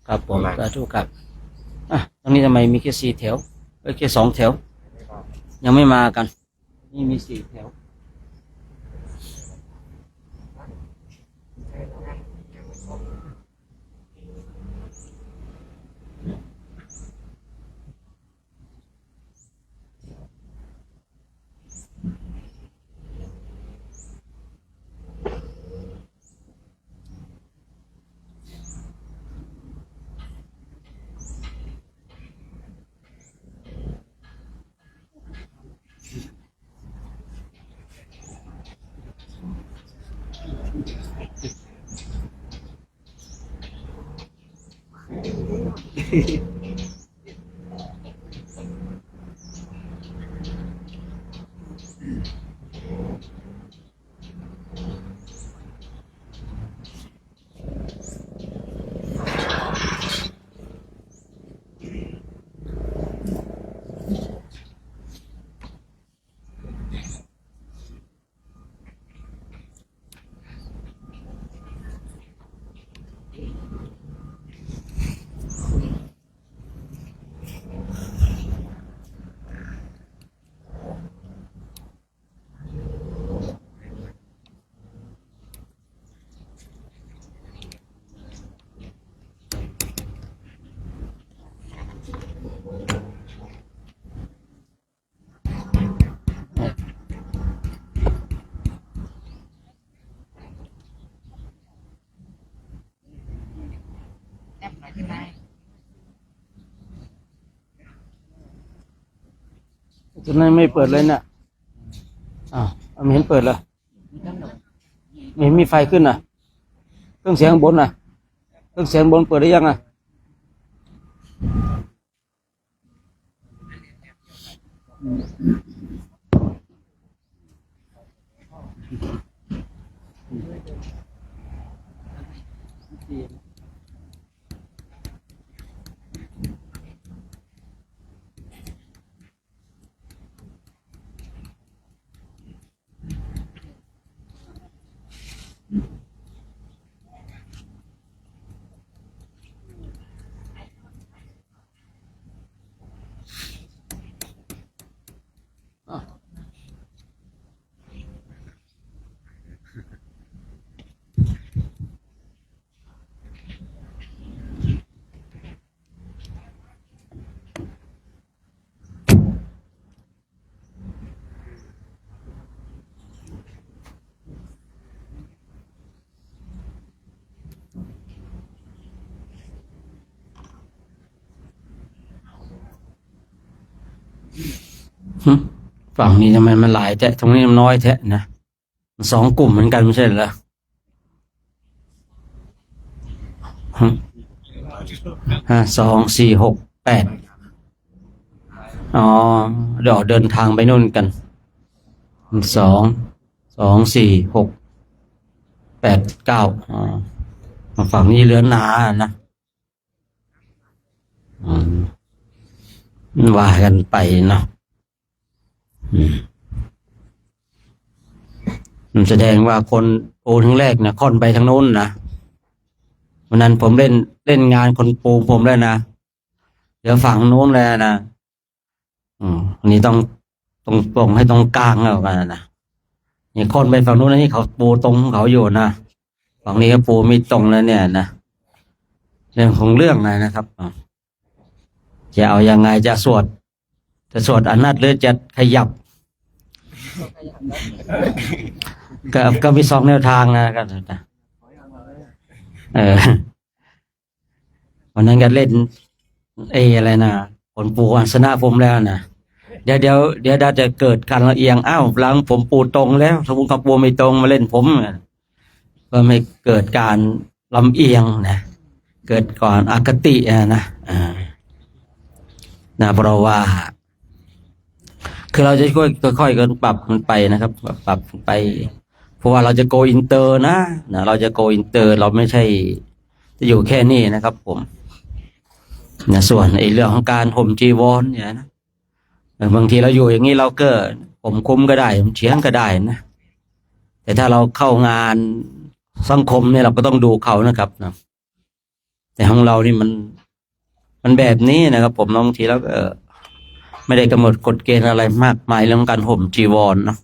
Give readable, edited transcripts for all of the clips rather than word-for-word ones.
ครับผมสาธุครับตรงนี้ทำไมมีแค่4 แถวแค่2 แถวยังไม่มากันนี่มี4 แถวแอปหน่อยที่ไหนตรงนั้นไม่เปิดเลยเนี่ยไม่เห็นเปิดเลยไม่เห็นมีไฟขึ้นเครื่องเสียงข้างบนเครื่องเสียงบนเปิดได้ยังฝั่งนี้ทำไมมันหลายแทะตรงนี้มันน้อยแทะนะ2 กลุ่มเหมือนกันไม่ใช่เหรอ2 4 6 8เดี๋ยวเดินทางไปนู่นกัน2 4 6 8 9ฝั่งนี้เหลือหนานะว่ากันไปเนาะมันแสดงว่าคนปูทั้งแรกนะค่อนไปทางโน้นนะวันนั้นผมเล่นงานคนปูผมแล้วนะเดี๋ยวฝั่งโน้นแล้วนะอันนี้ต้องตรงให้ตรงกลางแล้วกันนะนี่ค่อนไปฝั่งโน้นนี่เขาปูตรงของเขาอยู่นะฝั่งนี้ก็ปูไม่ตรงแล้วเนี่ยนะเรื่องของเรื่องนะครับจะเอายังไงจะสวดอนัตหรือจะขยับก็มี2 แนวทางนะครับวันนั้นก็เล่นอะไรนะผลปูอัสนะผมแล้วนะเดี๋ยวจะเกิดการละเอียงหลังผมปูตรงแล้วสมมติเขาปูไม่ตรงมาเล่นผมก็ไม่เกิดการลำเอียงนะเกิดก่อนอคตินะเพราะว่าคือเราจะค่อยๆกันปรับมันไปนะครับปรับไปเพราะว่าเราจะโกอินเตอร์นะเราจะโกอินเตอร์เราไม่ใช่จะอยู่แค่นี้นะครับผมส่วนเรื่องของการห่มจีวรเนี่ยนะบางทีเราอยู่อย่างนี้เราก็ผมคุ้มก็ได้ผมเฉียงก็ได้นะแต่ถ้าเราเข้างานสังคมเนี่ยเราก็ต้องดูเขานะครับนะ แต่ของเรานี่มันแบบนี้นะครับ ผมบางทีแล้วก็ไม่ได้กำหนดกฎเกณฑ์อะไรมากมายเรื่องการห่มจีวรเนาะ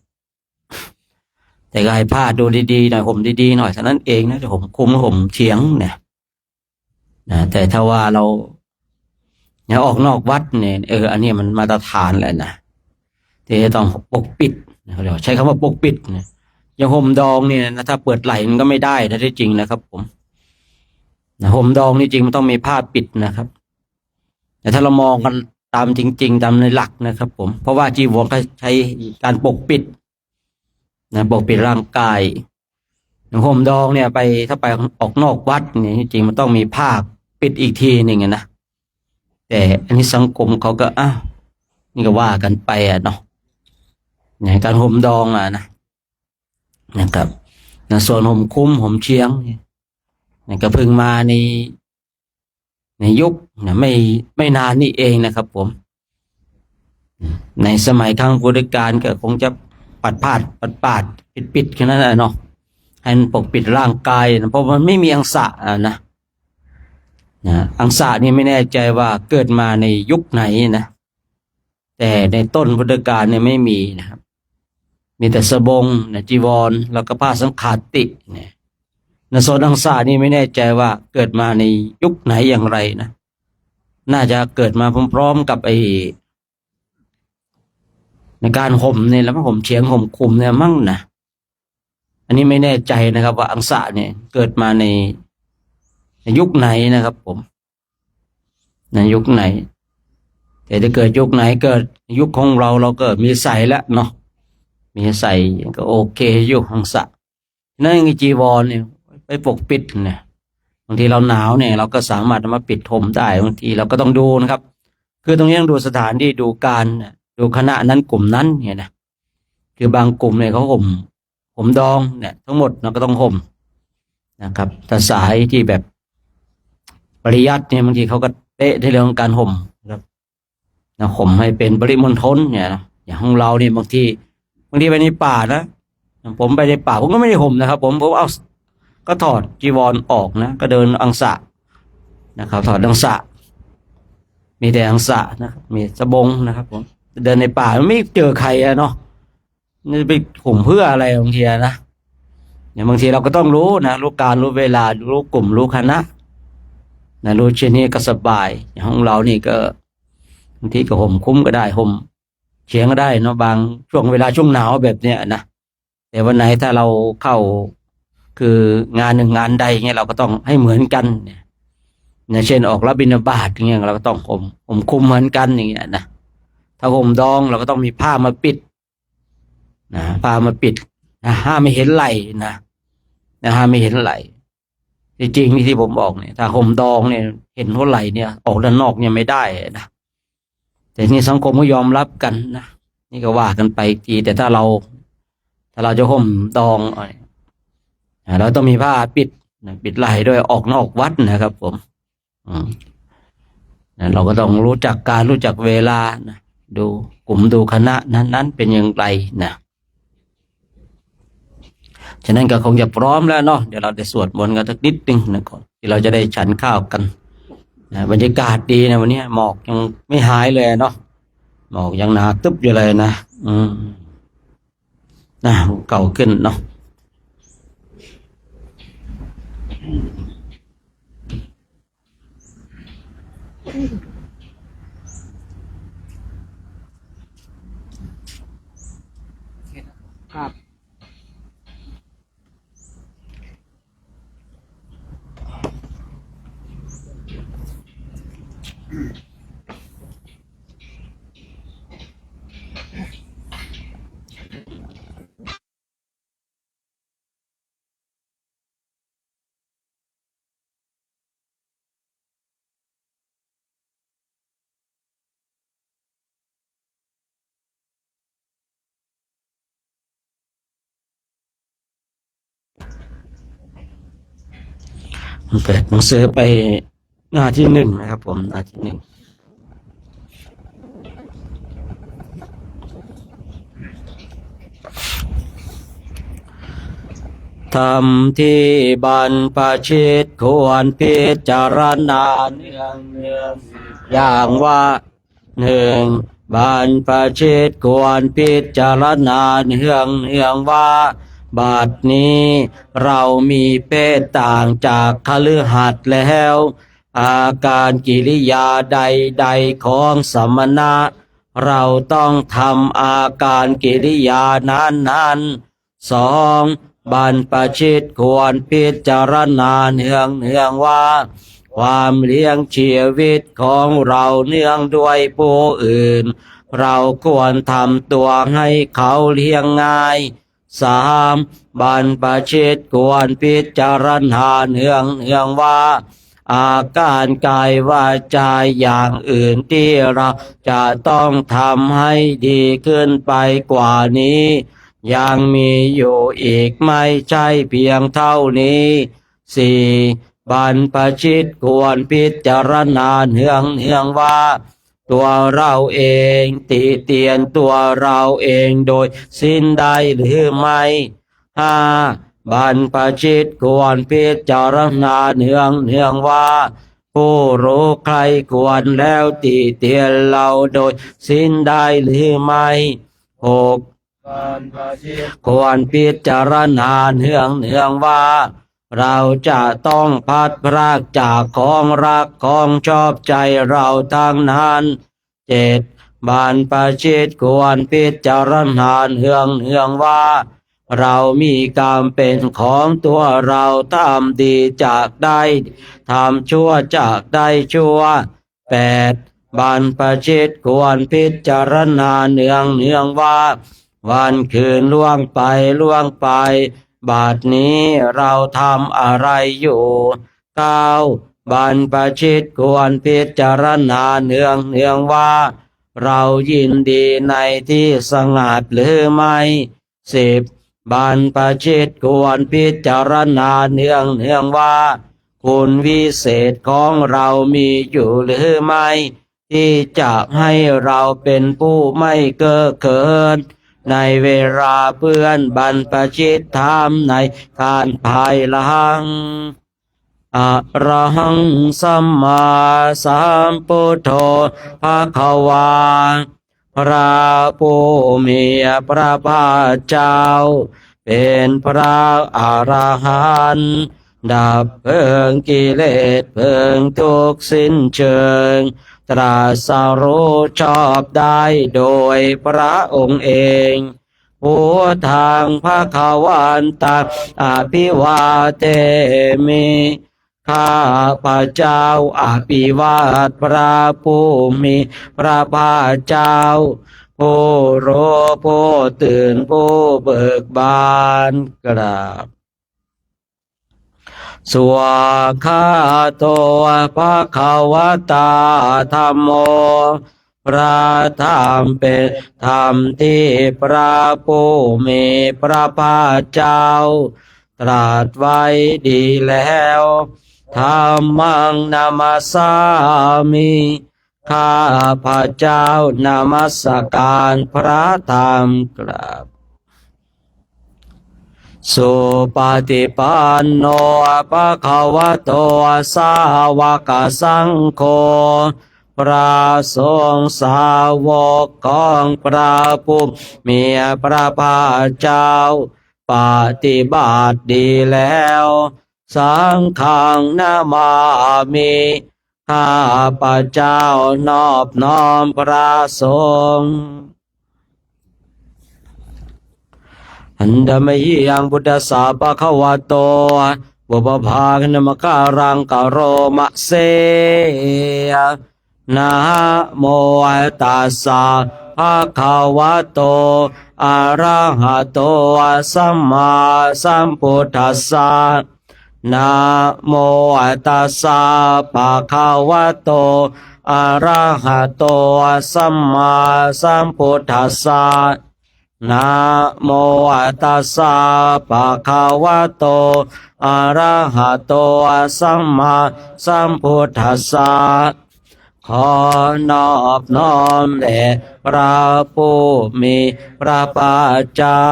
แต่ก็ให้ผ้าดูดีๆหน่อยห่มดีๆหน่อยเท่านั้นเองนะจะห่มคลุมห่มเฉียงเนี่ยนะแต่ถ้าว่าเราอย่าออกนอกวัดเนี่ยอันนี้มันมาตรฐานแหละนะที่จะต้องปกปิดนะเขาเรียกว่าใช้คำว่าปกปิดเนี่ยอย่างห่มดองเนี่ยนะถ้าเปิดไหล่มันก็ไม่ได้นะที่จริงนะครับ ผมนะห่มดองนี่จริงมันต้องมีผ้าปิดนะครับแต่ถ้าเรามองกันตามจริงๆตามในหลักนะครับ ผมเพราะว่าจีวรก็ใช้การปกปิดนะปกปิดร่างกายอย่างห่มดองเนี่ยไปถ้าไปออกนอกวัดเนี่ยจริงๆมันต้องมีผ้าปิดอีกทีหนึ่งนะแต่อันนี้สังคมเขาก็นี่ก็ว่ากันไปเนาะอย่างการห่มดองนะครับส่วนห่มคุ้มห่มเชียงเนี่ยก็เพิ่งมาในยุคไม่นานนี่เองนะครับ ผมในสมัยครั้งพุทธกาลก็คงจะปัดปาดปิดแค่นั้นแหละเนาะให้มันปกปิดร่างกายนะเพราะมันไม่มีอังสะนะอังสะนี่ไม่แน่ใจว่าเกิดมาในยุคไหนนะแต่ในต้นพุทธกาลเนี่ยไม่มีนะครับมีแต่สบงนะจีวรแล้วก็ผ้าสังฆาติเนี่ยโซนอังสะนี่ไม่แน่ใจว่าเกิดมาในยุคไหนอย่างไรนะน่าจะเกิดมาพร้อมๆกับในการห่มเนี่ยแล้วห่มเฉียงห่มคลุมเนี่ยมั่งนะอันนี้ไม่แน่ใจนะครับว่าอังสะเนี่ยเกิดมาในยุคไหนนะครับ ผมในยุคไหนแต่ถ้าเกิดยุคไหนเกิดยุคของเราก็มีใส่แล้วเนาะมีใส่ก็โอเคอยู่อังสะนั่นจีวรเนี่ยไปปกปิดเนี่ยบางทีเราหนาวเนี่ยเราก็สามารถมาปิดห่มได้บางทีเราก็ต้องดูนะครับคือตรงนี้ต้องดูสถานที่ดูการดูคณะนั้นกลุ่มนั้นเนี่ยนะคือบางกลุ่มเนี่ยเขาห่มดองเนี่ยทั้งหมดเราก็ต้องห่มนะครับแต่สายที่แบบปริยัติเนี่ยบางทีเขาก็เตะในเรื่องของการห่มครับนะห่มให้เป็นปริมณฑลเนี่ยนะอย่างของเราเนี่ยบางทีไปในป่านะผมไปในป่าผมก็ไม่ได้ห่มนะครับ ผมเอาก็ถอดจีวรออกนะก็เดินอังสะนะครับถอดอังสะมีแต่อังสะนะครับมีสบงนะครับ ผมเดินในป่าไม่เจอใครเนาะนี่ไปห่มเพื่ออะไรบางทีนะอย่างบางทีเราก็ต้องรู้นะรู้การรู้เวลารู้กลุ่มรู้คณะนะรู้เช่นนี้ก็สบายอย่างของเรานี่ก็บางทีก็ห่มคุ้มก็ได้ห่มเฉียงก็ได้เนาะบางช่วงเวลาช่วงหนาวแบบเนี้ยนะแต่วันไหนถ้าเราเข้าคืองานหนึ่งงานใดเงี้ยเราก็ต้องให้เหมือนกันเนี่ยเช่นออกรับบิณฑบาตอย่างเงี้ยเราก็ต้องห่มคลุมเหมือนกันอย่างเงี้ยนะถ้าห่มดองเราก็ต้องมีผ้ามาปิดนะผ้ามาปิดนะห้ามไม่เห็นไหล่นะห้ามไม่เห็นไหล่จริงๆที่ผมบอกเนี่ยถ้าห่มดองเนี่ยเห็นหัวไหล่เนี่ยออกด้านนอกเนี่ยไม่ได้นะแต่นี่สังคมก็ยอมรับกันนะนี่ก็ว่ากันไปอีกทีแต่ถ้าเราจะห่มดองเราต้องมีผ้าปิดปิดไหล่ด้วยออกนอกวัดนะครับ ผมเราก็ต้องรู้จักการรู้จักเวลานะดูกลุ่มดูคณะนั้นเป็นอย่างไรนะฉะนั้นก็คงจะพร้อมแล้วเนาะเดี๋ยวเราจะสวดมนต์กันสักนิดนึงนะก่อนที่เราจะได้ฉันข้าวกันนะบรรยากาศดีนะวันนี้หมอกยังไม่หายเลยเนาะหมอกยังหนาตึ๊บอยู่เลยนะเก่าขึ้นเนาะครับเปิดหนังสือไปหน้าที่1นะครับ ผมหน้าที่1 ธรรมที่บรรพชิตควรพิจารณาเนืองอย่างว่าหนึ่งบรรพชิตควรพิจารณาเนืองว่าบัดนี้เรามีเพศต่างจากคฤหัสถ์แล้ว อาการกิริยาใดๆของสมณะเราต้องทำอาการกิริยานั้นสองบรรพชิตควรพิจารณาเนืองว่าความเลี้ยงชีวิตของเราเนื่องด้วยผู้อื่นเราควรทำตัวให้เขาเลี้ยงง่ายสามบรรพชิตควรพิจารณาเนืองว่าอาการกายวาจาอย่างอื่นที่เราจะต้องทำให้ดีขึ้นไปกว่านี้ยังมีอยู่อีกไม่ใช่เพียงเท่านี้สี่บรรพชิตควรพิจารณาเนืองว่าตัวเราเองติเตียนตัวเราเองโดยสิ้นได้หรือไม่ห้าบรรพชิตควรพิจารณาเนืองว่าผู้รู้ใครควรแล้วติเตียนเราโดยสิ้นได้หรือไม่หกควรพิจารณาเนืองว่าเราจะต้องพัดพรากจากของรักของชอบใจเราทั้งนั้นเจ็ดบรรพชิตควรพิจารณาเนืองว่าเรามีกรรมเป็นของตัวเราทำดีจากได้ทำชั่วจากได้ชั่วแปดบรรพชิตควรพิจารณาเนืองว่าวันคืนล่วงไปบัดนี้เราทำอะไรอยู่เก้าบรรพชิตควรพิจารณาเนืองว่าเรายินดีในที่สงัดหรือไม่สิบบรรพชิตควรพิจารณาเนืองว่าคุณวิเศษของเรามีอยู่หรือไม่ที่จะให้เราเป็นผู้ไม่เก้อเขินในเวลาเพื่อนบรรพชิตทำในการภายหลังอะระหังสัมมาสัมพุทโธภควาพระผู้มีพระภาคเจ้าเป็นพระอรหันต์ดับเพลิงกิเลสเพลิงทุกข์สิ้นเชิงตรัสรู้ชอบได้โดยพระองค์เองผู้ทางภควันตังอภิวาเทมิข้าพระเจ้าอภิวาทพระผู้มีพระภาคเจ้าผู้รู้ผู้ตื่นผู้เบิกบานกราบสวากขาโตภควตาธัมโมพระธรรมเป็นธรรมที่พระผู้มีพระภาคเจ้าตรัสไว้ดีแล้วธัมมังนามัสสามิข้าพระเจ้านมัสการพระธรรมกราบสุปฏิปันโนภควโตสาวกสังโฆพระสงฆ์สาวกของพระผู้มีพระภาคเจ้าปฏิบัติดีแล้วสังฆังนามามิข้าพระเจ้านอบน้อมพระสงฆ์อันดามยังบุตตสาปะคะวะโตบุปภาคณมการังกโรมะเสนะโมตัสสะภะคะวะโตอะระหะโตสัมมาสัมพุทธัสสะนะโมตัสสะภะคะวะโตอะระหะโตสัมมาสัมพุทธัสสะนะโมตัสสะภะคะวะโตอะระหะโตสัมมาสัมพุทธัสสะขอนอบน้อมแด่พระผู้มีพระภาคเจ้า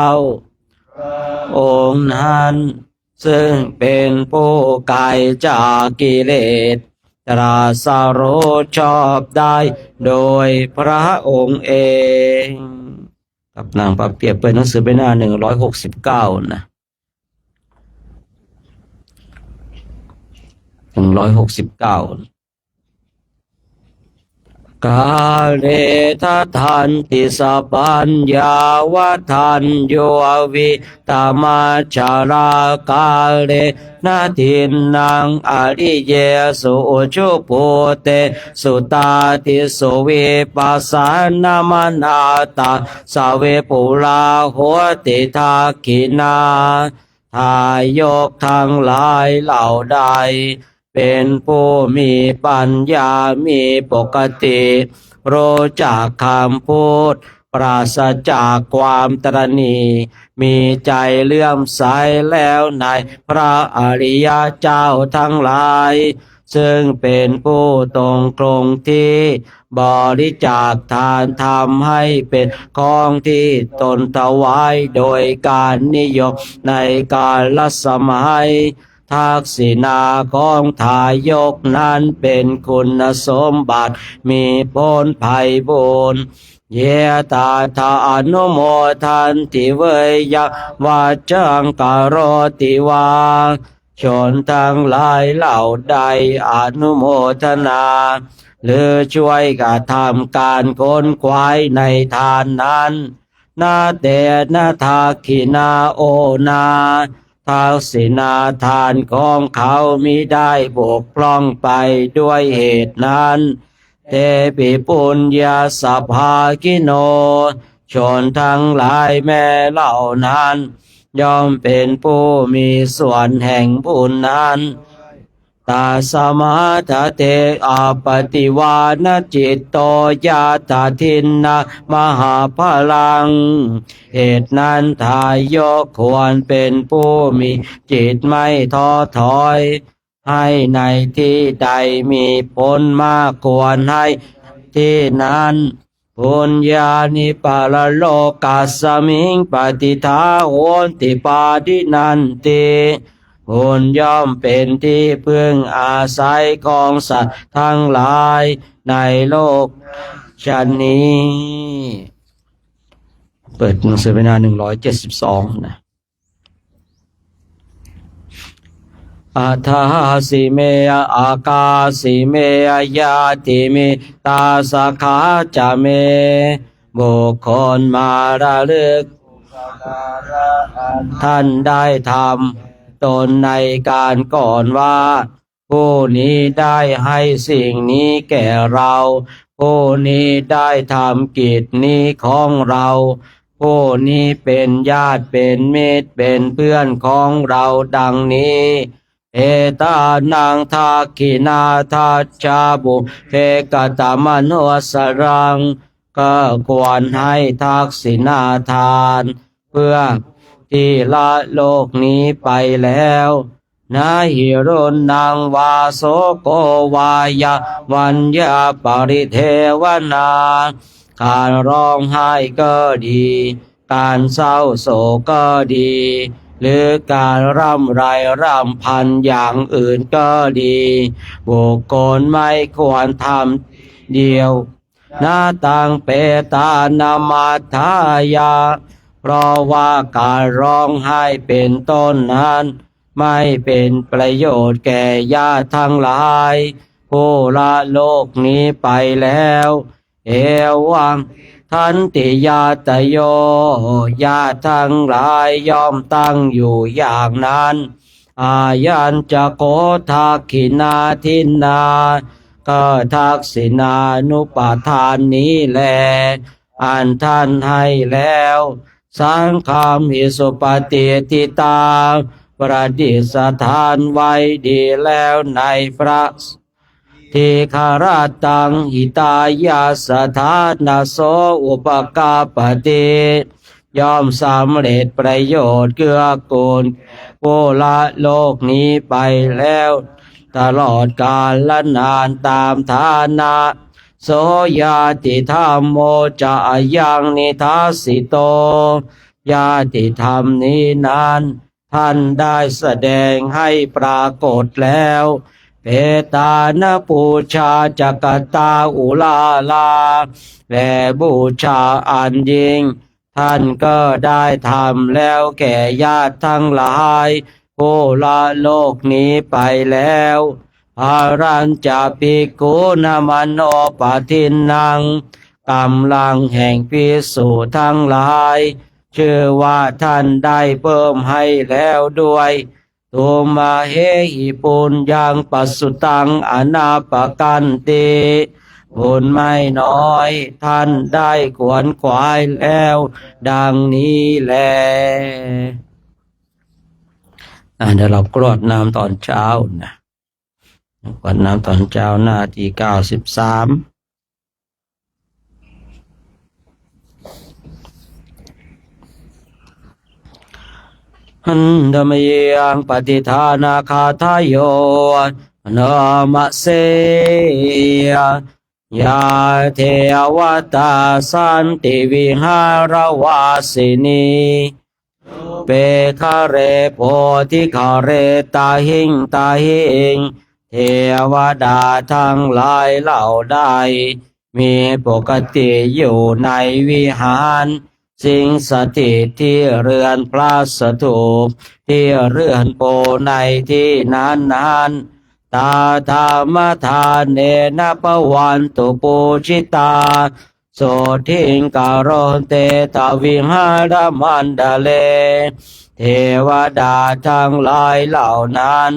องค์นั้น ซึ่งเป็นผู้ไกลจากกิเลสตรัสรู้ชอบได้โดยพระองค์เองกับนางปราเปรียบเปิดหนังสือไปหน้า169นะ169กาเลทัทันติสปัญญาวทันโยวิตามาจาราคาเลนาทินนางอริเยสุจุปุเตสุตาติสุวิปัสสนามานาตาสาเวปุลาหัวติทาคินาทายกทั้งหลายเหล่าใดเป็นผู้มีปัญญามีปกติรู้จักคำพูดปราศจากความตระหนี่มีใจเลื่อมใสแล้วในพระอริยเจ้าทั้งหลายซึ่งเป็นผู้ตรงคงที่บริจาคทานทำให้เป็นของที่ตนถวายโดยการนิยมในกาลสมัยทักษิณาของทายกนั้นเป็นคุณสมบัติมีผลไพบูรณ์เยตาทาอนุโมทันติเวยยวาจังกโรติวาชนทั้งหลายเหล่าใดอนุโมทนาหรือช่วยกระทำการค้นคว้าในทานนั้นนาเตนะทาคินาโอนาทักษิณาทานของเขามิได้บกพร่องไปด้วยเหตุนั้นเตปิปุญญาสภากิโนชนทั้งหลายแม้เหล่านั้นย่อมเป็นผู้มีส่วนแห่งบุญนั้นตาสมาทเตอปฏิวานจิตโตยาตทินนะมหาพลังเหตุนั้นทายกควรเป็นผู้มีจิตไม่ท้อถอยให้ในที่ใดมีผลมากควรให้ที่นั้นปุญญานิปาลโลกัสสมิงปฏิทาโหนติปาดินันติบุญย่อมเป็นที่พึ่งอาศัยของสัตว์ทั้งหลายในโลกชนนี้เปิดหนังสือไปหน้า172นะอัฏฐาสิเมอากาสิเมยาติเมตาสขาจะเมบุคคลมาระลึกท่านได้ทำตนในการก่อนว่าผู้นี้ได้ให้สิ่งนี้แก่เราผู้นี้ได้ทำกิจนี้ของเราผู้นี้เป็นญาติเป็นมิตรเป็นเพื่อนของเราดังนี้เอตานังทาคินาทัจจาบุเพกตมโนสรังก็ควรให้ทักษิณาทานเพื่อที่ละโลกนี้ไปแล้วนาหิรุนังวาโสโกวายาวัญญาปริเทวนาการร้องไห้ก็ดีการเศร้าโศกก็ดีหรือการร่ำไรร่ำพันอย่างอื่นก็ดีบุคคลไม่ควรทำเดียวนาตังเปตานามาทายาเพราะว่าการร้องไห้เป็นต้นนั้นไม่เป็นประโยชน์แก่ญาติทั้งหลายผู้ละโลกนี้ไปแล้วเอวังทันติญาตโยญาติทั้งหลายย่อมตั้งอยู่อย่างนั้นอายัญจะโกทักขินาทินนาก็ทักษิณานุปทานนี้แลอันท่านให้แล้วสังฆามิสุปฏิทิตาประดิษฐานไว้ดีแล้วในพระทีคาราตังหิตายาสถานาโสอุปกาปติย่อมสำเร็จประโยชน์เกื้อกูลผู้ละโลกนี้ไปแล้วตลอดกาลและนานตามฐานะโสยาติธรรมโมจะยังนิทัสสิโตญาติธรรมนี้นั้น ท่านได้แสดงให้ปรากฏแล้วเปตานปูชาจักตาอุลาลาและบูชาอันยิ่งท่านก็ได้ทำแล้วแก่ญาติทั้งหลายผู้ละโลกนี้ไปแล้วอารัญจะภิกขุนามโนปทินนังกำลังแห่งภิกษุทั้งหลายชื่อว่าท่านได้เพิ่มให้แล้วด้วยตุมาเฮหิปุญญังปัสสุตังอนาปกันติบุญไม่น้อยท่านได้ขวนขวายแล้วดังนี้แลเดี๋ยวเรากรวดน้ำตอนเช้านะกรวดน้ำตอนเช้าหน้าที่93หันธรรมยังปฏิทานาคาทายโยนามเสยยาเทวตาสันติวิหารวาสินีเปคาเรโพธิคาเรตาหิงตาหิงเทวดาทั้งหลายเหล่าใดมีปกติอยู่ในวิหารสิ่งสถิตที่เรือนพระสถูปที่เรือนโพในที่นั้นตาธรรมทานเนนะปวันตุปูชิตาโสทิงการโรเตตวิหารมันดาเลเทวดาทั้งหลายเหล่านั้น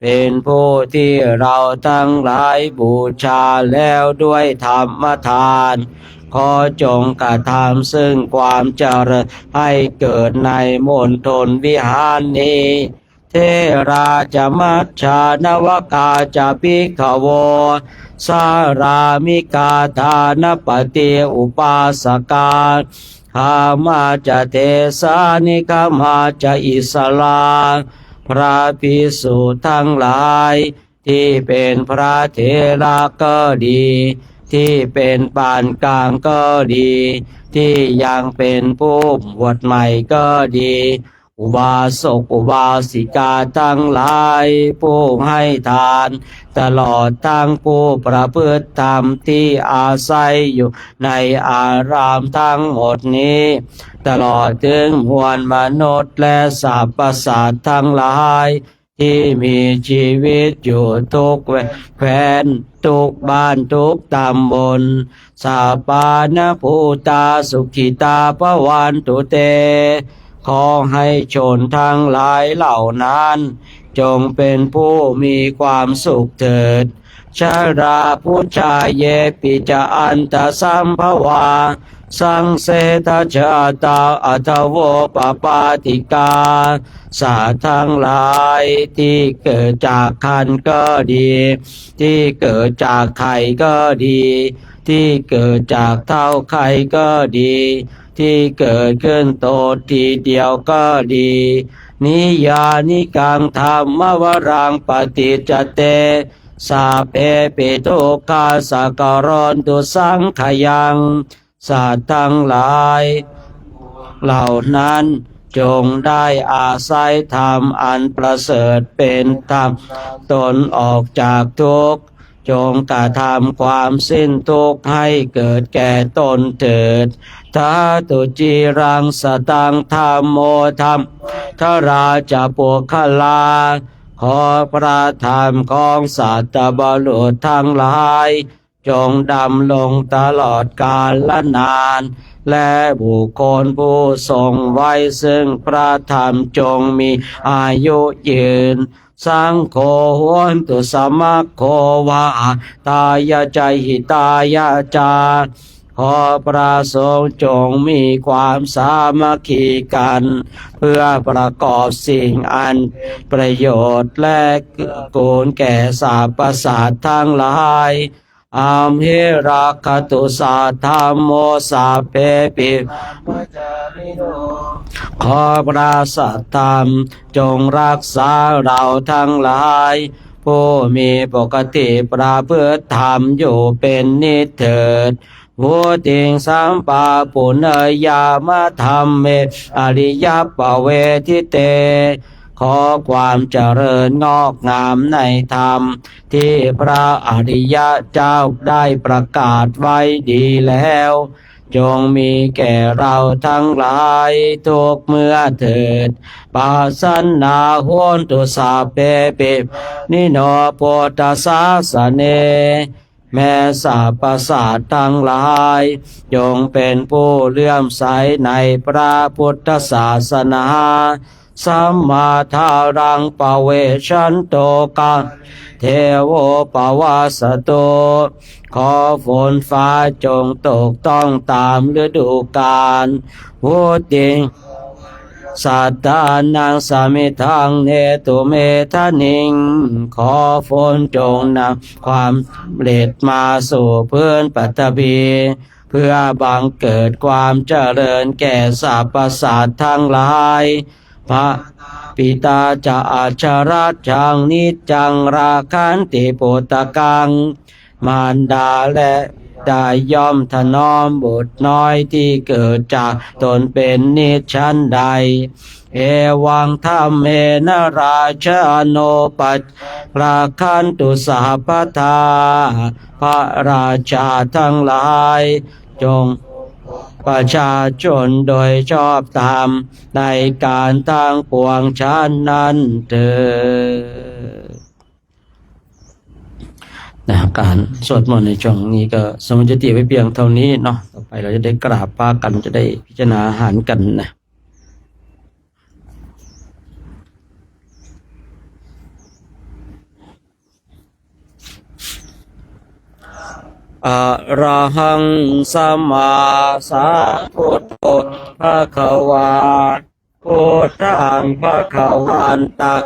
เป็นผู้ที่เราทั้งหลายบูชาแล้วด้วยธรรมทานขอจงกระทำซึ่งความเจริญให้เกิดในมณฑลวิหารนี้เทราจมัชฌานวกาจะภิกขโวสารามิกาทานปฏิอุปาสกาขามาจะเทสานิกามาจะอิสลาพระภิกษุทั้งหลายที่เป็นพระเถระก็ดีที่เป็นปานกลางก็ดีที่ยังเป็นผู้บวชใหม่ก็ดีอุบาสกอุบาสิกาทั้งหลายผู้ให้ทานตลอดทั้งผู้ประพฤติธรรมที่อาศัยอยู่ในอารามทั้งหมดนี้ตลอดถึงมวลมนุษย์และสรรพสัตว์ทั้งหลายที่มีชีวิตอยู่ทุกแคว้นทุกบ้านทุกตำบลสาปานภูตาสุขิตาภวันตุเตขอให้ชนทั้งหลายเหล่านั้นจงเป็นผู้มีความสุขเถิดชาราพุชาเยปิจาอันตสัมภวาสังเสทชาตาอัตโวปปาติกาสัตว์ทั้งหลายที่เกิดจากคันก็ดีที่เกิดจากไข่ก็ดีที่เกิดจากเต้าไข่ก็ดีที่เกิดขึ้นโตทีเดียวก็ดีนิยานิกังธรรมวรังปฏิจจเตสาเปปิโตกาสกรณตุสังขยังสัตว์ทั้งหลายเหล่านั้นจงได้อาศัยธรรมอันประเสริฐเป็นธรรมตนออกจากทุกข์จงกระทำความสิ้นทุกข์ให้เกิดแก่ตนเถิดทาตุจีรังสตังธรรมโมธรรมทราจะปุคลาขอพระธรรมของสัตบุรุษทั้งหลายจงดำลงตลอดกาลละนานและบุคคลผู้ทรงไว้ซึ่งพระธรรมจงมีอายุยืนสังโฆโหนตุสมัคโควาตายาใจหิตายาจาขอพระสงฆ์จงมีความสามัคคีกันเพื่อประกอบสิ่งอันประโยชน์และเกื้อกูลแก่สรรพสัตว์ทั้งหลายอัมหิราคตุสัทธัมโมสัพเพปิขอพระสัทธรรมจงรักษาเราทั้งหลาย ผู้มีปกติประพฤติธรรมอยู่เป็นนิจเถิดวุติงสัมปาปุเนยามะธรรมเมอริยปเวทิเตขอความเจริญงอกงามในธรรมที่พระอริยเจ้าได้ประกาศไว้ดีแล้วจงมีแก่เราทั้งหลายทุกเมื่อเถิดปัสสันนาโหนตุสัพเพปินิโนโพธัสสะสะเน แม้สรรพสัตว์ทั้งหลายจงเป็นผู้เลื่อมใสในพระพุทธศาสนาสัมมาทารังปเวชันโตกังเทโวปวาสโตขอฝนฟ้าจงตกต้องตามฤดูกาลวุติสัตตานังสามิทังเนตุเมทะนิงขอฝนจงนำความเร็ดมาสู่พื้นปฐพีเพื่อบังเกิดความเจริญแก่สรรพสัตว์ทั้งหลายพระปิตาจะอัจฉรัจจังนิจจังราคันติปุตตะกังมารดาและได้ย่อมถนอมบุตรน้อยที่เกิดจากตนเป็นนิจฉันใดเอวังธรรมเมนราชโนปัจราคันตุสัพพทาพระราชาทั้งหลายจงประชาชนโดยชอบธรรมในการทั้งปวงชั้นนั้นเถิดการสวดมนต์ในช่วงนี้ก็สมจุติไว้เพียงเท่านี้เนาะต่อไปเราจะได้กราบปากันจะได้พิจารณาอาหารกันนะอะระหังสัมมาสัมพุทโธภะคะวาพุทธังภะคะวันตัง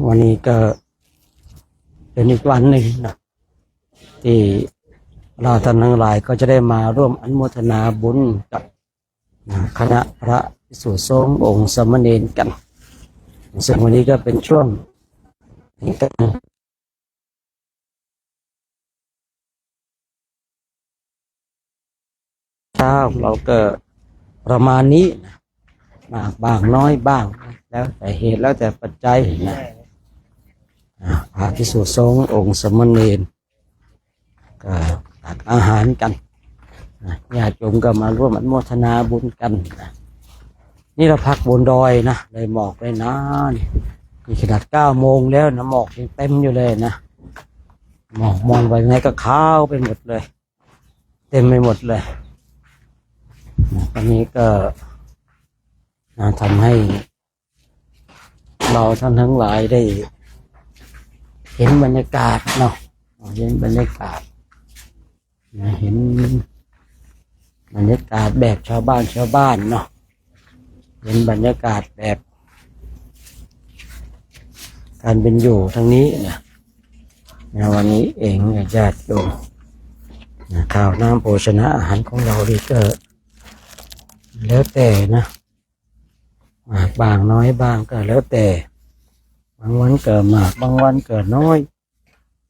วันนี้ก็เป็นอีกวันหนึ่งนะที่เราท่านทั้งหลายก็จะได้มาร่วมอนุโมทนาบุญกับคณะพระภิกษุสงฆ์องค์สามเณรกันซึ่งวันนี้ก็เป็นช่วงเช้าเราก็ประมาณนี้มากบ้างน้อยบ้างแล้วแต่เหตุแล้วแต่ปัจจัยนะพระภิกษุสงฆ์องค์สามเณรก็ตักอาหารกันญาติโยมก็มาร่วมอนุโมทนาบุญกันนี่เราพักบนดอยนะเลยหมอกเลยนะนี่ขนาด9 โมงแล้วนะหมอกยังเต็มอยู่เลยนะหมอกมองไปไหนก็ขาวไปหมดเลยเต็มไปหมดเลยตอนนี้ก็ทำให้เราท่านทั้งหลายได้เห็นบรรยากาศเนาะเห็นบรรยากาศเห็นบรรยากาศแบบชาวบ้านเนาะเห็นบรรยากาศแบบการเป็นอยู่ทางนี้นะวันนี้เองญาติโยมข้าวน้ำโภชนะอาหารของเราดีก็แล้วแต่นะมากบางน้อยบางก็แล้วแต่บางวันเกิดมากบางวันเกิดน้อย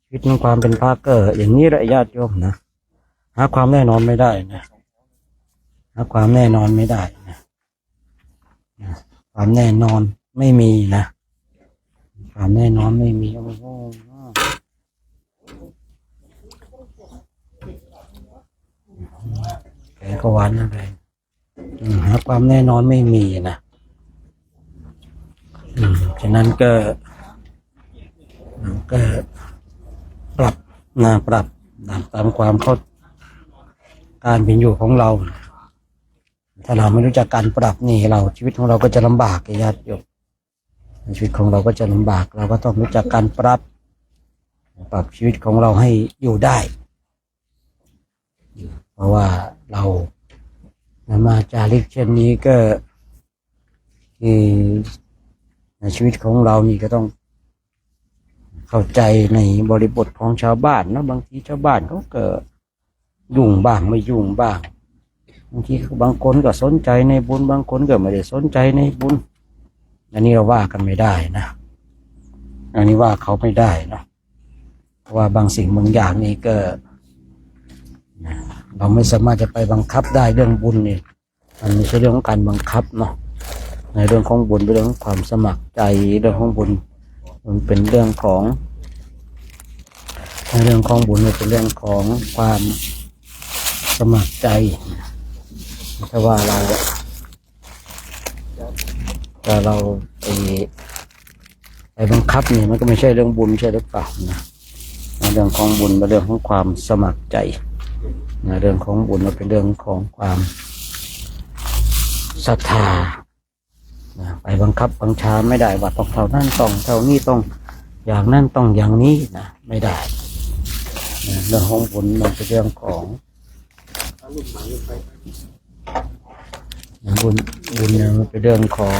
ชีวิตของความเป็นพระเกิดอย่างนี้แหละญาติโยมนะหาความแน่นอนไม่ได้นะหาความแน่นอนไม่ได้นะความแน่นอนไม่มีนะความแน่นอนไม่มีโอ้โห จักรวาลอะไรหาความแน่นอนไม่มีนะฉะนั้นก็ปรับปรับตามความเข้าการเป็นอยู่ของเราถ้าเราไม่รู้จักการปรับนี่ชีวิตของเราก็จะลำบากญาติโยมชีวิตของเราก็จะลำบากเราก็ต้องรู้จักการปรับชีวิตของเราให้อยู่ได้เพราะว่าเรามาจาริกเช่นนี้ก็คือชีวิตของเรานี่ก็ต้องเข้าใจในบริบทของชาวบ้านนะบางทีชาวบ้านเขาก็ยุ่งบ้างไม่ยุ่งบ้างบางทีบางคนก็สนใจในบุญบางคนก็ไม่ได้สนใจในบุญอันนี้เราว่ากันไม่ได้นะอันนี้ว่าเขาไม่ได้นะเพราะว่าบางสิ่งบางอย่างนี่ก็เราไม่สามารถจะไปบังคับได้เรื่องบุญนี่มันไม่ใช่เรื่องของการบังคับเนาะในเรื่องของบุญเป็นเรื่องของความสมัครใจเรื่องของบุญมันเป็นเรื่องของในเรื่องของบุญมันเป็นเรื่องของความสมัครใจถ้าว่าเราไปบังคับนี่มันก็ไม่ใช่เรื่องบุญใช่หรือเปล่านะในเรื่องของบุญเป็นเรื่องของความสมัครใจในเรื่องของบุญมันเป็นเรื่องของความศรัทธาไปบังคับบัญชาไม่ได้ว่าต้องเท่านั้นต้องเท่านี้ต้องอย่างนั้นต้องอย่างนี้นะไม่ได้เรื่องของบุญมันเป็นเรื่องของบุญเนี่ยมันเป็นเรื่องของ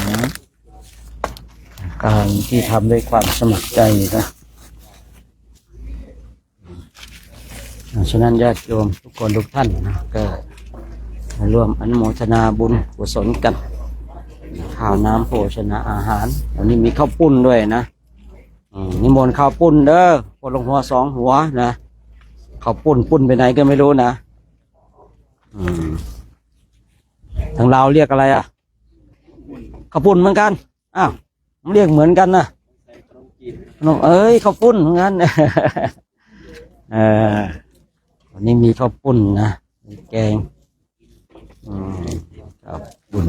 การที่ทำด้วยความสมัครใจนะฉะนั้นญาติโยมทุกคนทุกท่านนะก็ร่วมอนุโมทนาบุญกุศลกันข้าวน้ำโภชนะอาหารวันนี้มีข้าวปุ้นด้วยนะนิมนต์ข้าวปุ้นเด้อคนลงหัว2 หัวนะข้าวปุ้นไปไหนก็ไม่รู้นะทางเราเรียกอะไรอ่ะข้าวปุ้นเหมือนกันอ้าวมันเรียกเหมือนกันนะเอ้ยข้าวปุ้นเหมือนกันวันนี้มีข้าวปุ้นนะมีแกงข้าวปุ้น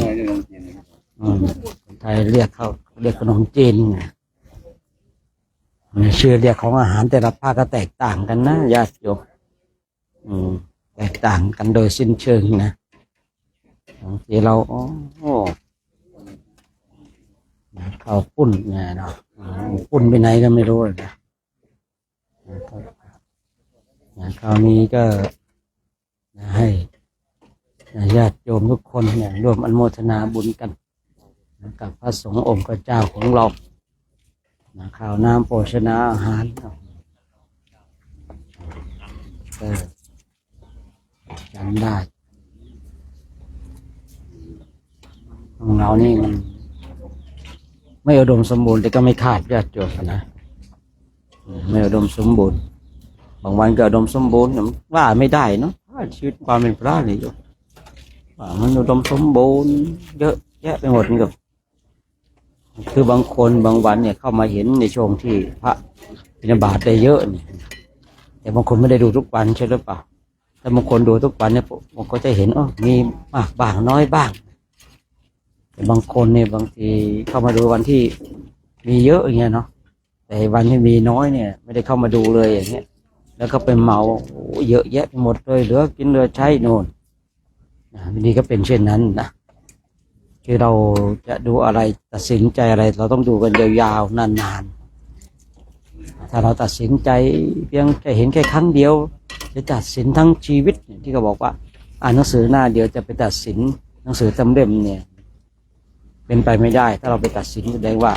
ไทยเรียกขนมจีนชื่อเรียกของอาหารแต่ละภาคก็แตกต่างกันนะญาติโยมแตกต่างกันโดยสิ้นเชิงนะบางทีเราข้าวปุ้นเนี่ยเนาะปุ้นไปไหนก็ไม่รู้นะคราวนี้ก็ให้ญาติโยมทุกคนเนี่ยร่วมอนุโมทนาบุญกันกับพระสงฆ์องค์พระเจ้าของเราข้าวน้ำโภชนาอาหารก็จำได้ของเรานี่มันไม่อุดมสมบูรณ์แต่ก็ไม่ขาดญาติโยมนะไม่อุดมสมบูรณ์บางวันก็อุดมสมบูรณ์ว่าไม่ได้เนาะชีวิตความเป็นพระนี่โยมว่ามันอุดมสมบูรณ์เยอะแยะไปหมดนี่กับคือบางคนบางวันเนี่ยเข้ามาเห็นในช่วงที่พระบิณฑบาตได้เยอะเนี่ยแต่บางคนไม่ได้ดูทุกวันใช่หรือเปล่าแต่บางคนดูทุกวันเนี่ยผมก็จะเห็นมีมากบ้างน้อยบ้างแต่บางคนเนี่ยบางทีเข้ามาดูวันที่มีเยอะอย่างเงี้ยเนาะแต่วันที่มีน้อยเนี่ยไม่ได้เข้ามาดูเลยอย่างเงี้ยแล้วก็เป็นเมาเยอะแยะไปหมดเลยเหลือกินเหลือใช้โน่นวันนี้ก็เป็นเช่นนั้นนะคือเราจะดูอะไรตัดสินใจอะไรเราต้องดูกันยาวๆนานๆถ้าเราตัดสินใจเพียงแค่เห็นแค่ครั้งเดียวจะตัดสินทั้งชีวิตที่เขาบอกว่าอ่านหนังสือหน้าเดียวจะไปตัดสินหนังสือเต็มเล่มเนี่ยเป็นไปไม่ได้ถ้าเราไปตัดสินแสดงว่า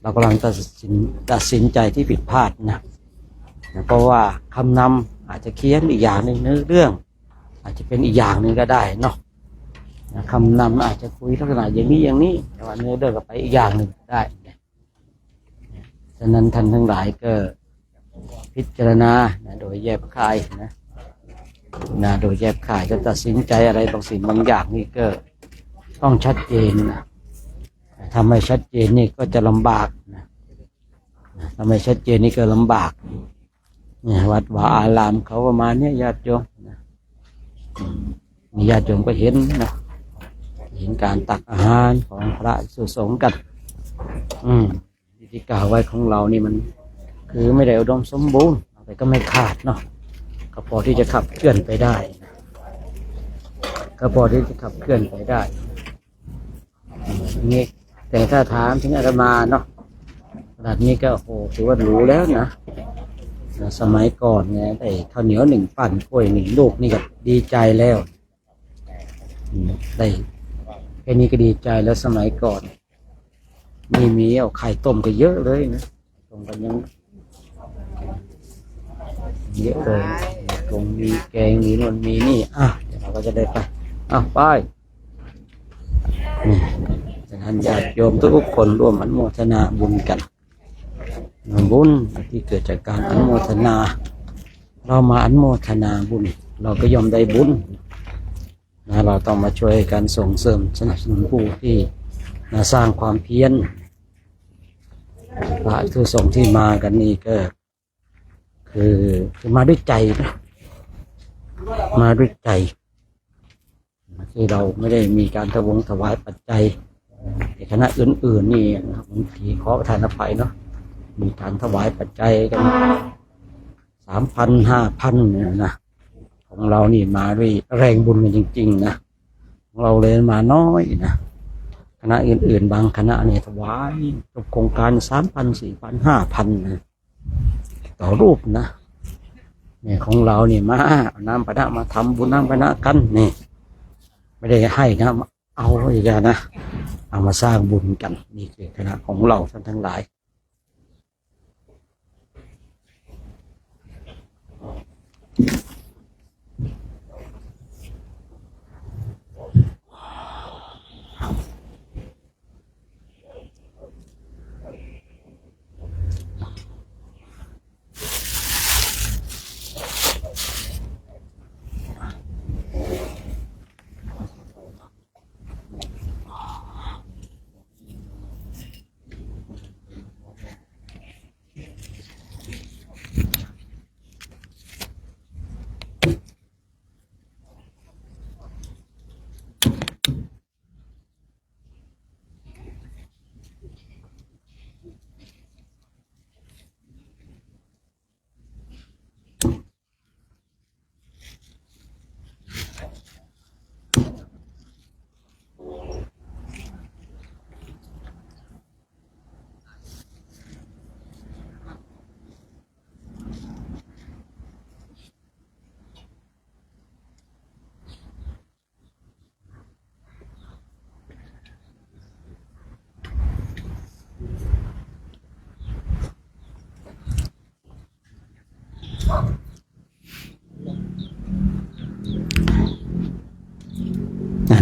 เรากำลังตัดสินใจที่ผิดพลาดนะเพราะว่าคำนำอาจจะเขียนอีกอย่างหนึ่งเนื้อเรื่องอาจจะเป็นอีกอย่างหนึ่งก็ได้เนาะคำนำอาจจะคุยลักษณะอย่างนี้แต่ว่าเนื้อเรื่องก็ไปอีกอย่างหนึ่งได้ฉะนั้นท่านทั้งหลายก็พิจารณาโดยแยบคายนะโดยแยบคายก็ตัดสินใจอะไรบางสิ่งบางอย่างนี่ก็ต้องชัดเจนนะทำให้ชัดเจนนี่ก็จะลำบากนะทำให้ชัดเจนนี่ก็ลำบากเนี่ยวัดวาอารามเขาประมาณนี้ญาติโยมนะ มีญาติโยมก็เห็นนะเห็นการตักอาหารของพระสุสงฆ์กันที่กล่าวไว้ของเรานี่มันคือไม่ได้อุดมสมบูรณ์แต่ก็ไม่ขาดเนาะก็พอที่จะขับเคลื่อนไปได้ก็พอที่จะขับเคลื่อนไปได้นี่แต่ถ้าถามถึงอาตมาเนาะขนาดนี้ก็โอ้ถือว่ารู้แล้วนะสมัยก่อนเนี่ยได้ข้าวเหนียว1 ปั่นกล้วย1 ลูกนี่ก็ดีใจแล้วได้แค่นี้ก็ดีใจแล้วสมัยก่อนมีเอาไข่ต้มก็เยอะเลยนะต้มกันยังเยอะเลยตรงมีแกงมีนวลมีนี่เดี๋ยวเราก็จะได้ไปไปท่านญาติโยมทุกคนร่วมอนุโมทนาบุญกันบุญที่เกิดจากการอนุโมทนาเรามาอนุโมทนาบุญเราก็ย่อมได้บุญนะเราต้องมาช่วยกันส่งเสริมสนับสนุนผู้ที่สร้างความเพียรพระทุสงฆ์ที่มากันนี่ก็คือมาด้วยใจนะมาด้วยใจที่เราไม่ได้มีการถวายปัจจัยในคณะอื่นๆนี่บางทีขอประทานอภัยเนาะมีการถวายปัจจัยกัน3,000 5,000เนี่ยนะของเรานี่มาด้วยแรงบุญกันจริงๆนะของเราเลยมาน้อยนะคณะอื่นๆบางคณะเนี่ยถวายโครงการ3,000 4,000 5,000นะต่อรูปนะเนี่ยของเราเนี่ยมาเอาน้ำปะนะมาทำบุญน้ำปะนะกันนี่ไม่ได้ให้นะเอาอีกนะเอามาสร้างบุญกันนี่คือคณะของเราท่านทั้งหลาย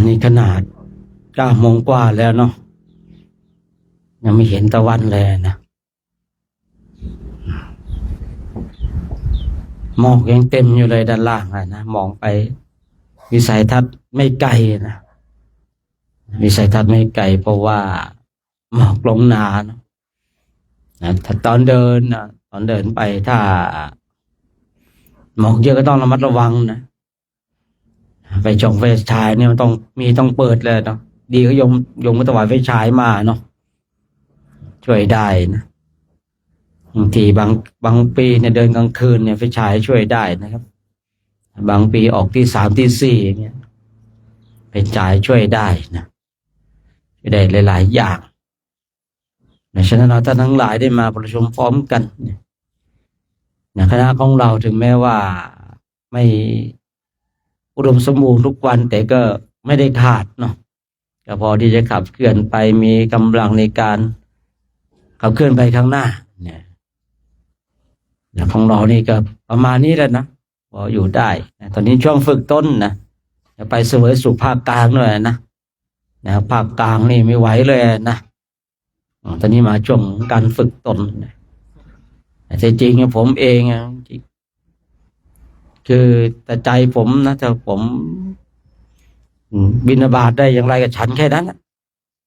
นี่ขนาด9 โมงกว่าแล้วเนาะยังไม่เห็นตะวันเลยนะหมอกยังเต็มอยู่เลยด้านล่างนะมองไปวิสัยทัศน์ไม่ไกลนะวิสัยทัศน์ไม่ไกลเพราะว่าหมอกลงหนานะถ้าตอนเดินไปถ้าหมอกเยอะก็ต้องระมัดระวังนะไฟฉายเนี่ยมันต้องเปิดเลยเนาะดีก็ยมก็ถวายไฟฉายมาเนาะช่วยได้นะบางทีบางปีเนี่ยเดินกลางคืนเนี่ยไฟฉายช่วยได้นะครับบางปีออกที่3ที่4อย่างเงี้ยไฟฉายช่วยได้นะช่วยได้หลายๆอย่างฉะนั้นเราท่านทั้งหลายได้มาประชุมพร้อมกันนะคณะของเราถึงแม้ว่าไม่อุดมสมบูรณ์ทุกวันแต่ก็ไม่ได้ขาดเนาะก็พอที่จะขับเคลื่อนไปมีกำลังในการขับเคลื่อนไปข้างหน้าเนี่ยของเรานี่ก็ประมาณนี้แหละนะพออยู่ได้ตอนนี้ช่วงฝึกต้นนะจะไปเสวยสุขภาคกลางด้วยนะภาคกลางนี่ไม่ไหวเลยนะตอนนี้มาช่วงการฝึกตนแต่จริงๆผมเองคือแต่ใจผมนะถ้าผมบิณฑบาตได้อย่างไรกับฉันแค่นั้น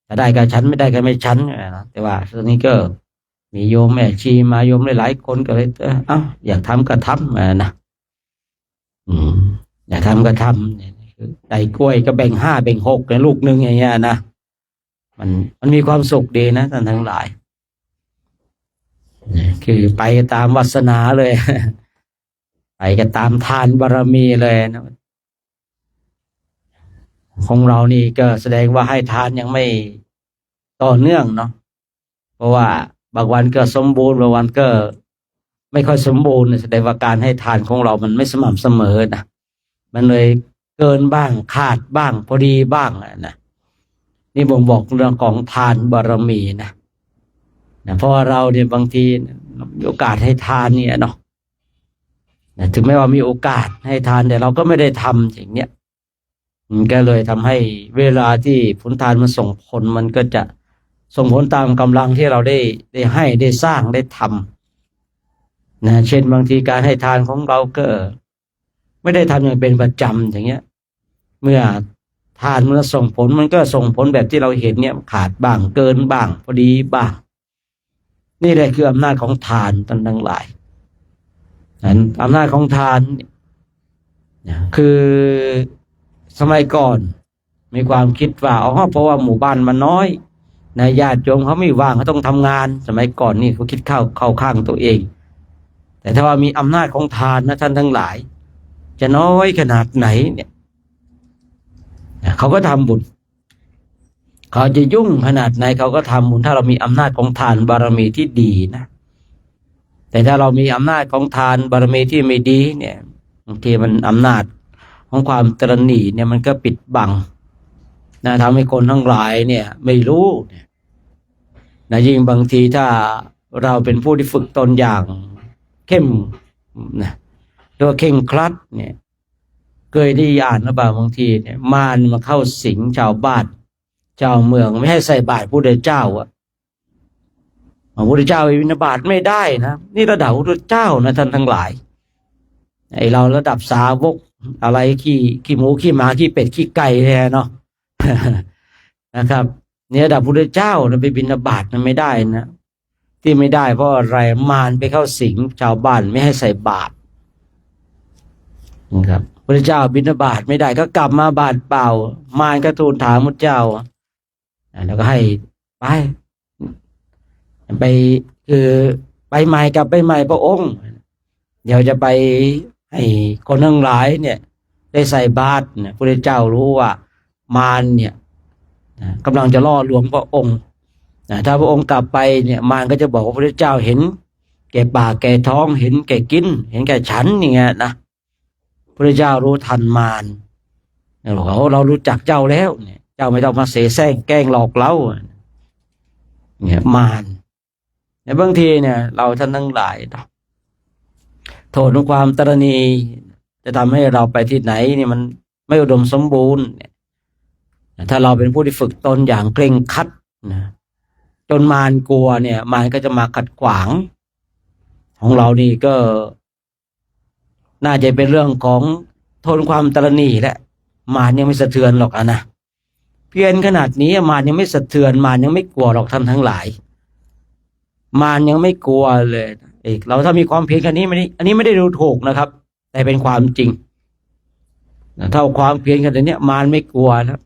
ถ้าได้กับฉันไม่ได้ก็ไม่ฉันนะแต่ว่าตอนนี้ก็มีโยมแม่ชีมาโยมหลายๆคนก็เลยอยากทำก็ทำนะอยากทำก็ทำ ได้กล้วยก็แบ่งห้าแบ่งหกในลูกหนึ่งอย่างเงี้ยนะมันมีความสุขดีนะท่านทั้งหลายคือไปตามวาสนาเลย ไปกันตามทานบารมีเลยนะของเรานี่ก็แสดงว่าให้ทานยังไม่ต่อเนื่องเนาะเพราะว่าบางวันก็สมบูรณ์บางวันก็ไม่ค่อยสมบูรณ์แสดงว่าการให้ทานของเรามันไม่สม่ำเสมอนะมันเลยเกินบ้างขาดบ้างพอดีบ้างนะนี่บ่งบอกเรื่องของทานบารมีนะเพราะว่าเราเนี่ยบางทีมีโอกาสให้ทานเนี่ยเนาะถึงแม้ว่ามีโอกาสให้ทานแต่เราก็ไม่ได้ทำอย่างเนี้ยมันก็เลยทำให้เวลาที่ผลทานมันส่งผลมันก็จะส่งผลตามกำลังที่เราได้ให้ได้สร้างได้ทำนะเช่นบางทีการให้ทานของเราก็ไม่ได้ทำอย่างเป็นประจำอย่างเงี้ยเมื่อทานมันส่งผลมันก็ส่งผลแบบที่เราเห็นเนี่ยขาดบ้างเกินบ้างพอดีบ้างนี่แหละคืออำนาจของทานท่านทั้งหลายนั้นอำนาจของทานคือสมัยก่อนมีความคิดว่าเพราะว่าหมู่บ้านมันน้อยนายญาติโยมเขาไม่ว่างเขาต้องทำงานสมัยก่อนนี่เขาคิดเข้าข้างตัวเองแต่ถ้าว่ามีอำนาจของทานนะท่านทั้งหลายจะน้อยขนาดไหนเนี่ยเขาก็ทำบุญเขาจะยุ่งขนาดไหนเขาก็ทำบุญถ้าเรามีอำนาจของทานบารมีที่ดีนะแต่ถ้าเรามีอำนาจของทานบารมีที่ไม่ดีเนี่ยบางทีมันอำนาจของความตระหนี่เนี่ยมันก็ปิดบังนะทำให้คนทั้งหลายเนี่ยไม่รู้นะยิ่งบางทีถ้าเราเป็นผู้ที่ฝึกตนอย่างเข้มนะตัวเข่งครัดเนี่ยเคยได้อ่านหรือเปล่าบางทีเนี่ยมารมาเข้าสิงชาวบ้านชาวเมืองไม่ให้ใส่บาตรพระพุทธเจ้าพระพุทธเจ้าบิณฑบาตไม่ได้นะนี่ระดับพระพุทธเจ้านะท่านทั้งหลายไอเราระดับสาวกอะไรขี้หมูขี้หมาขี้เป็ดขี้ไก่แท้เนาะ นะครับเนี่ยระดับพระพุทธเจ้านะไปบิณฑบาตนะไม่ได้นะที่ไม่ได้เพราะอะไรมารไปเข้าสิงชาวบ้านไม่ให้ใส่บาตรนะครับพระเจ้าบิณฑบาตไม่ได้ก็กลับมาบาตรเปล่ามารก็ทูลถามพระเจ้าแล้วก็ให้ไปคือไปใหม่กลับไปใหม่พระองค์เดี๋ยวจะไปให้คนทั้งหลายเนี่ยได้ใส่บาตรเนี่ยพระเจ้ารู้ว่ามารเนี่ยกำลังจะล่อลวงพระองค์ถ้าพระองค์กลับไปเนี่ยมารก็จะบอกว่าพระเจ้าเห็นแก่ปากแก่ท้องเห็นแก่กินเห็นแก่ฉันอย่างเงี้ยนะพระเจ้ารู้ทันมารบอกเรารู้จักเจ้าแล้วเนี่ยเจ้าไม่ต้องมาเสแสร้งแกล้งหลอกเราเนี่ยมารในบางทีเนี่ยเราท่านทั้งหลายโทษของความตระหนี่จะทำให้เราไปที่ไหนนี่มันไม่อุดมสมบูรณ์ถ้าเราเป็นผู้ที่ฝึกตนอย่างเคร่งครัดนะจนมารกลัวเนี่ยมารก็จะมาขัดขวางของเรานี่ก็น่าจะเป็นเรื่องของโทษความตระหนี่แหละมารยังไม่สะเทือนหรอกนะเพียรขนาดนี้มารยังไม่สะเทือนมารยังไม่กลัวหรอกท่านทั้งหลายมารยังไม่กลัวเลยเราถ้ามีความเพียรแค่นี้อันนี้ไม่ได้ดูถูกนะครับแต่เป็นความจริงถ้าความเพียรขนาดนี้มารไม่กลัวนะ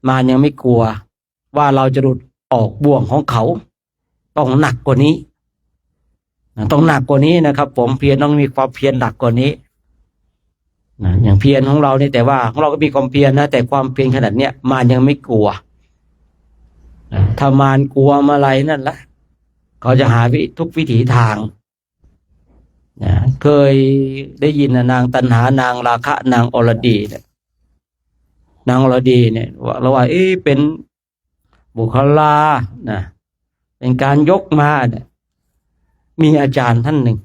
มารยังไม่กลัวว่าเราจะหลุดออกบ่วงของเขาต้องหนักกว่านี้ต้องหนักกว่านี้นะครับผมเพียรต้องมีความเพียรหนักกว่านี้อย่างเพียรของเราเนี่ยแต่ว่าของเราก็มีความเพียรนะแต่ความเพียรขนาดเนี้ยมารยังไม่กลัวถ้ามารกลัวมาอะไรนั่นแหละเขาจะหาทุกวิถีทางเคยได้ยินนางตัณหานางราคะนางอรดีเนี่ยนางอรดีเนี่ยเราว่าเป็นบุคลานะเป็นการยกมาเนี่ยมีอาจารย์ท่านหนึ่ง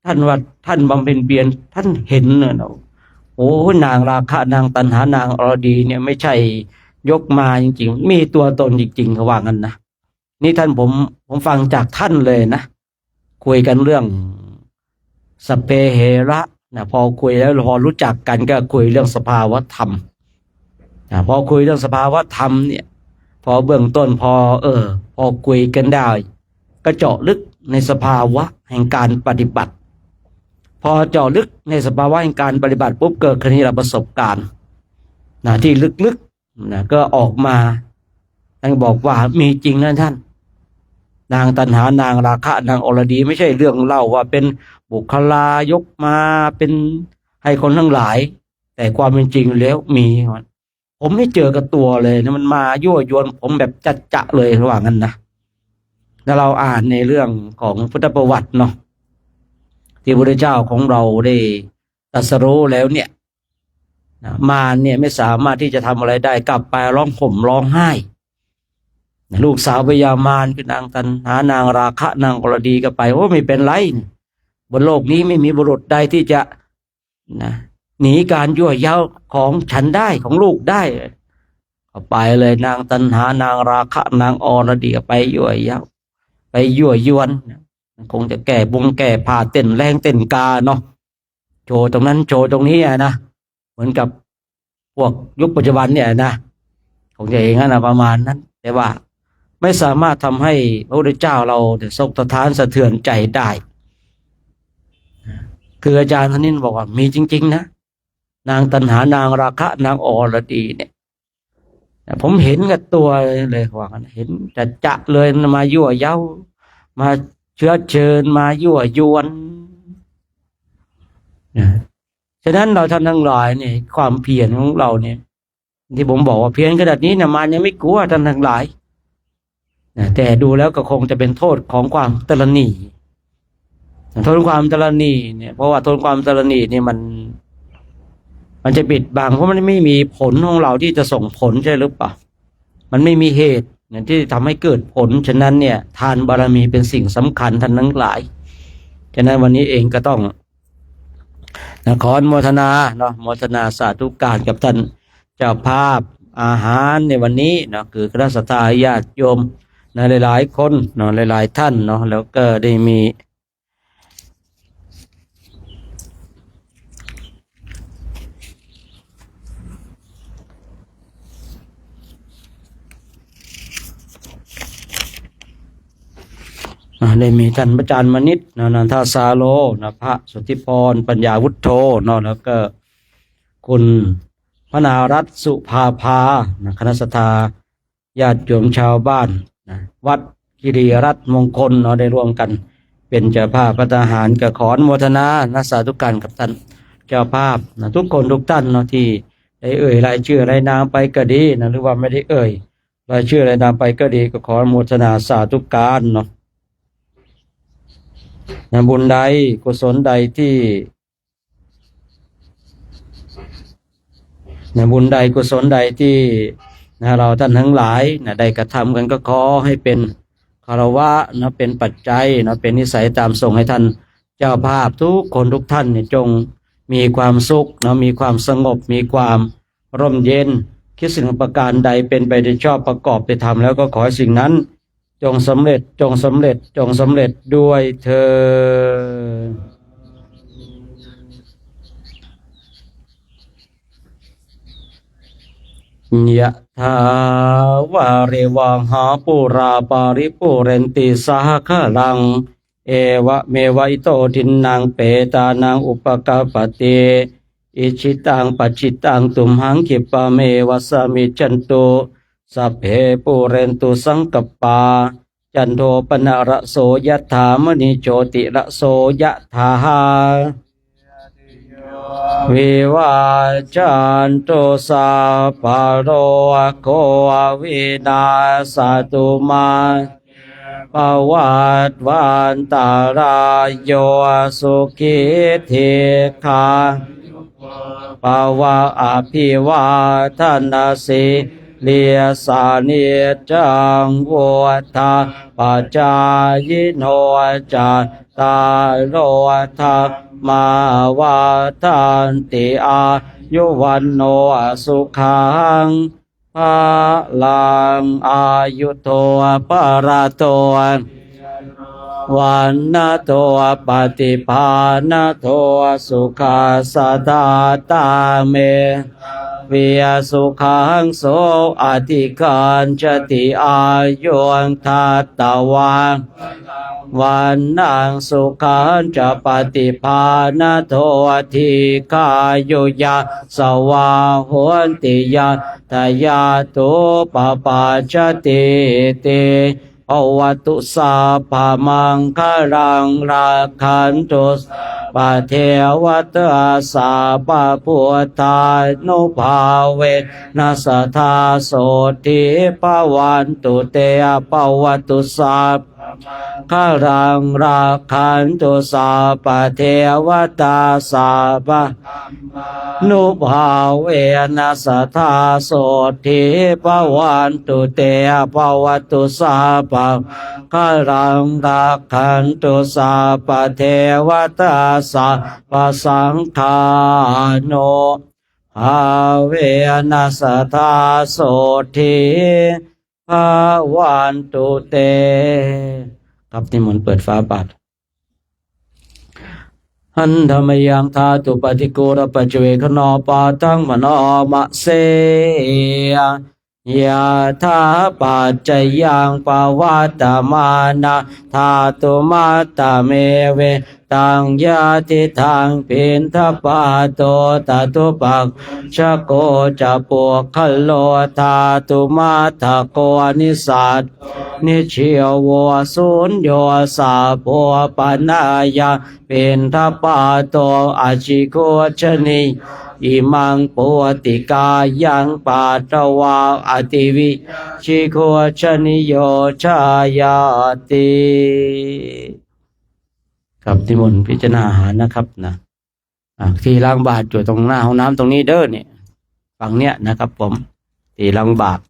ท่านว่าท่านบำเพ็ญเพียรท่านเห็นเนี่ยโอ้นางราคะนางตัณหานางอรดีเนี่ยไม่ใช่ยกมาจริงๆมีตัวตนจริงๆเขาว่างั้นนะนี่ท่านผมฟังจากท่านเลยนะคุยกันเรื่องสเปเหระนะพอคุยแล้วพอรู้จักกันก็คุยเรื่องสภาวธรรมพอคุยเรื่องสภาวธรรมเนี่ยพอเบื้องต้นพอคุยกันได้ก็เจาะลึกในสภาวะแห่งการปฏิบัติ พอเจาะลึกในสภาวะแห่งการปฏิบัติปุ๊บเกิดขึ้นที่เราประสบการณ์นะที่ลึกๆนะก็ออกมาท่านบอกว่ามีจริงนะท่านนางตัณหานางราคะนางอรดีไม่ใช่เรื่องเล่าว่าเป็นบุคลายกมาเป็นให้คนทั้งหลายแต่ความเป็นจริงแล้วมีผมได้เจอกับตัวเลยนะมันมายั่วยวนผมแบบจัดจะเลยระหว่างนั้นนะแล้วเราอ่านในเรื่องของพุทธประวัติเนาะที่พระพุทธเจ้าของเราได้ตรัสรู้แล้วเนี่ยมารเนี่ยไม่สามารถที่จะทำอะไรได้กลับไปร้องห่มร้องไห้ลูกสาวพญามารคือนางตัณหานางราคะนางอรดีก็ไปว่าไม่เป็นไรบนโลกนี้ไม่มีบุรุษใดที่จะนะหนีการยั่วเย้าของฉันได้ของลูกได้ก็ไปเลยนางตัณหานางราคะนางอรดีก็ไปยั่วเย้าไปยั่วยวนคงจะแก่บุงแก่ผ่าเต้นแรงเต้นกาเนาะโชว์ตรงนั้นโชว์ตรงนี้นะเหมือนกับพวกยุคปัจจุบันเนี่ยนะคงจะเองนะประมาณนั้นแต่ว่าไม่สามารถทำให้พระพุทธเจ้าเราทรงสะท้านสะเทือนใจได้คืออาจารย์ท่านนี้บอกว่ามีจริงๆนะนางตัณหานางราคะนางอรดีเนี่ยผมเห็นกับตัวเลยว่าเห็นจะเลยมายั่วเย้ามาเชื้อเชิญมายั่วยวนฉะนั้นเราท่านทั้งหลายเนี่ยความเพียรของเราเนี่ยที่ผมบอกว่าเพียรขนาดนี้นะมันยังไม่กลัวท่านทั้งหลายแต่ดูแล้วก็คงจะเป็นโทษของความตระหนี่โทษความตระหนี่เนี่ยเพราะว่าโทษความตระหนี่เนี่ยมันจะปิดบังเพราะมันไม่มีผลของเราที่จะส่งผลใช่หรือเปล่ามันไม่มีเหตุที่ทำให้เกิดผลฉะนั้นเนี่ยทานบารมีเป็นสิ่งสำคัญท่านทั้งหลายฉะนั้นวันนี้เองก็ต้องขออนุโมทนาเนาะโมทนาสาธุการกับท่านเจ้าภาพอาหารในวันนี้เนาะคือคณะสัตยาญาติโยมนะหลายๆคนเนาะหลายๆท่านเนาะแล้วก็ได้มีได้มีท่านพระอาจารย์มณิตนันทาสาโลนะพระสุทธิพรปัญญาวุฒโธเนาะแล้วก็คุณพนารัตน์สุภาภานะคณะสัตยาญาติโยมชาวบ้านนะวัดกิริรัตน์มงคลเนาะได้ร่วมกันเป็นเจ้าภาพพระทหารก็ขออนุโมทนานะสาธุการกับท่านเจ้าภาพนะทุกคนทุกท่านเนาะที่ได้เอ่ยรายชื่อรายนามไปก็ดีนะหรือว่าไม่ได้เอ่ยรายชื่อรายนามไปก็ดีก็ขออนุโมทนาสาธุการเนาะบุญใดกุศลใดที่บุญใดกุศลใดที่เราท่านทั้งหลายได้กระทำกันก็ขอให้เป็นคารวะเป็นปัจจัยเป็นนิสัยตามส่งให้ท่านเจ้าภาพทุกคนทุกท่านจงมีความสุขมีความสงบมีความร่มเย็นคิดสิ่งประการใดเป็นไปโดยชอบประกอบไปทำแล้วก็ขอให้สิ่งนั้นจงสำเร็จจงสำเร็จจงสำเร็จด้วยเถิดยะถาวาริวังหาปุราปาริปุเรนติสหคลังเอวะเมวะอิโตทินังเปตานังอุปกปปติอิชิตังปัจจิตังตุมหังคิปะเมวะสมิจฉันตุสัพเพปุเรนตุสังกปปาจันโทปนะระโสยถามณิโชติระโสยถาวิวาจันตุสัพพะโรโควินาศตุมาภวัตวันตารายโยสุขิเทคาภวะอภิวาทนาสิเลียสานิจังวุฒาปัจจายโนจัตตารโลธรรมาวัฏันติอายุวันโนสุขังภาลังอายุโตปราโตวันนาโตปฏิภาณโตสุขาสดาตาเมวิยสุขังโสอธิการจติอายุทัตตวัง วันนังสุขันจะปฏิภาณโททิกายุยาสวาหวนติยาทายาตุปปาจติเตภวตุสาภามังคารังราคันตุสปะเทวตาสาปะพุทธานุภาเวนัสทาโสติปวันตุเตปวตุสาคารังราคันตุสาปะเทวตาสาปะนุภาเวนัสทาโสติปวันตุเตปวตุสาปะคารังราคันตุสาปะเทวตาสาปะสังฆาโนภาเวนัสทาโสติภาวันตุเตครับนิมนต์เปิดฟ้าบาทหันธรรมยังธาตุปฏิโกรปัจเจเวคโนปาทังมโนมะเสยะธาปัจจยังปวัตตมานะธาตุมาตตเมเวตังยาติทังปินทปาโตตตุปักชะโกจะปวกขโลธาตุมาทะโกนิสัตนิเชียววสุญโยสาโพปนายาเป็นทปาโตอาชิโกชนิอิมังปวติกายังปาตวาอติวิชิโกชนิโยชายาติครับนิมนต์พิจารณาอาหารนะครับนะที่ล้างบาตรอยู่ตรงหน้าห้องน้ำตรงนี้เด้อเนี่ยฝั่งเนี้ยนะครับผมที่ล้างบาตร